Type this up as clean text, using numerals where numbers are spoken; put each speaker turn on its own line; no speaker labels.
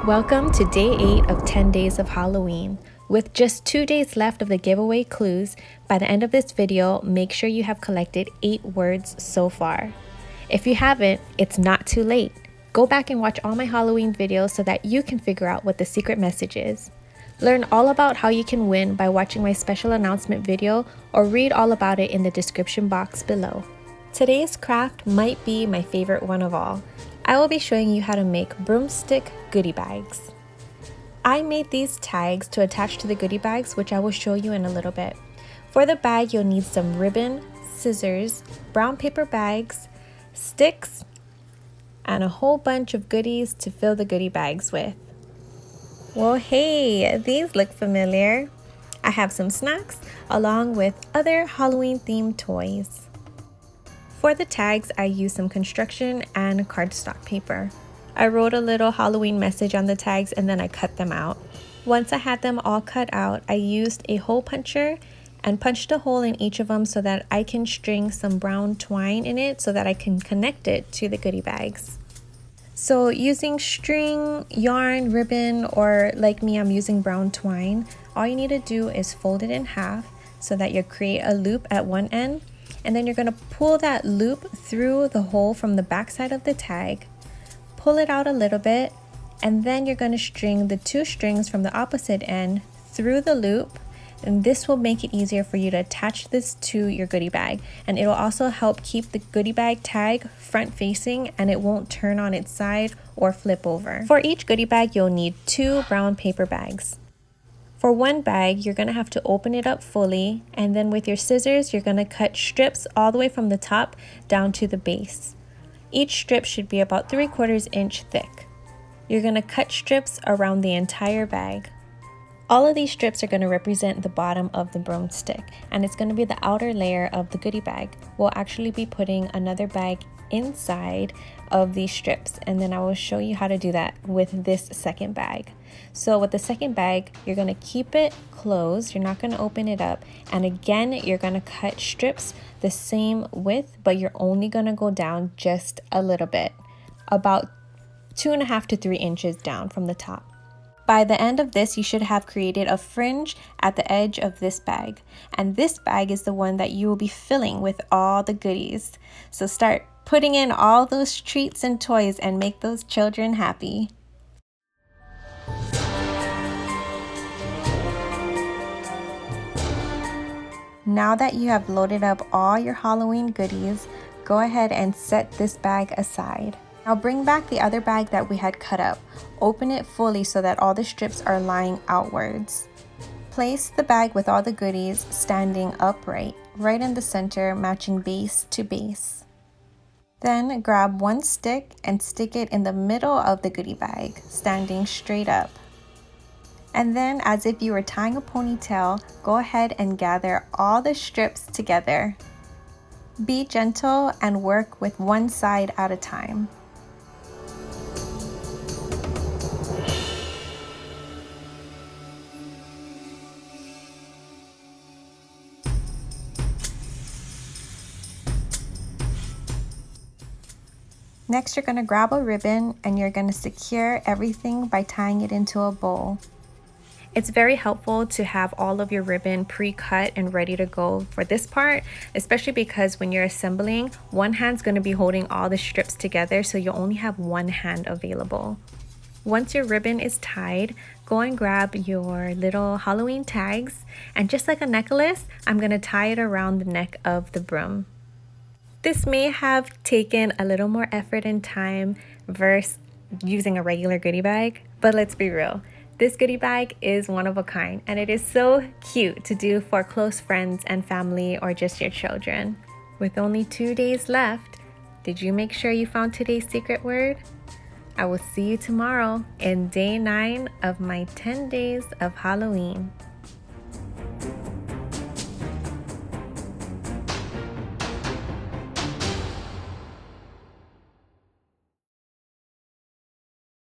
Welcome to day 8 of 10 days of Halloween. With just 2 days left of the giveaway clues, by the end of this video, make sure you have collected 8 words so far. If you haven't, it's not too late. Go back and watch all my Halloween videos so that you can figure out what the secret message is. Learn all about how you can win by watching my special announcement video or read all about it in the description box below. Today's craft might be my favorite one of all. I will be showing you how to make broomstick goodie bags. I made these tags to attach to the goodie bags, which I will show you in a little bit. For the bag, you'll need some ribbon, scissors, brown paper bags, sticks, and a whole bunch of goodies to fill the goodie bags with. Well, hey, these look familiar. I have some snacks along with other Halloween themed toys. For the tags, I used some construction and cardstock paper. I wrote a little Halloween message on the tags and then I cut them out. Once I had them all cut out, I used a hole puncher and punched a hole in each of them so that I can string some brown twine in it so that I can connect it to the goodie bags. So using string, yarn, ribbon, or like me, I'm using brown twine, all you need to do is fold it in half so that you create a loop at one end. And then you're going to pull that loop through the hole from the back side of the tag, pull it out a little bit, and then you're going to string the 2 strings from the opposite end through the loop, and this will make it easier for you to attach this to your goodie bag, and it will also help keep the goodie bag tag front facing and it won't turn on its side or flip over. For each goodie bag, you'll need 2 brown paper bags. For one bag, you're going to have to open it up fully, and then with your scissors, you're going to cut strips all the way from the top down to the base. Each strip should be about 3/4 inch thick. You're going to cut strips around the entire bag. All of these strips are going to represent the bottom of the broomstick, and it's going to be the outer layer of the goodie bag. We'll actually be putting another bag inside of these strips, and then I will show you how to do that with this second bag. So with the second bag, you're going to keep it closed, you're not going to open it up, and again you're going to cut strips the same width, but you're only going to go down just a little bit, about 2.5 to 3 inches down from the top. By the end of this, you should have created a fringe at the edge of this bag, and this bag is the one that you will be filling with all the goodies. So start putting in all those treats and toys and make those children happy. Now that you have loaded up all your Halloween goodies, go ahead and set this bag aside. Now bring back the other bag that we had cut up. Open it fully so that all the strips are lying outwards. Place the bag with all the goodies standing upright, right in the center, matching base to base. Then grab one stick and stick it in the middle of the goodie bag, standing straight up. And then, as if you were tying a ponytail, go ahead and gather all the strips together. Be gentle and work with one side at a time. Next, you're going to grab a ribbon and you're going to secure everything by tying it into a bowl. It's very helpful to have all of your ribbon pre-cut and ready to go for this part, especially because when you're assembling, one hand's going to be holding all the strips together, so you only have one hand available. Once your ribbon is tied, go and grab your little Halloween tags, and just like a necklace, I'm going to tie it around the neck of the broom. This may have taken a little more effort and time versus using a regular goodie bag, but let's be real. This goodie bag is one of a kind, and it is so cute to do for close friends and family or just your children. With only 2 days left, did you make sure you found today's secret word? I will see you tomorrow in day 9 of my 10 days of Halloween.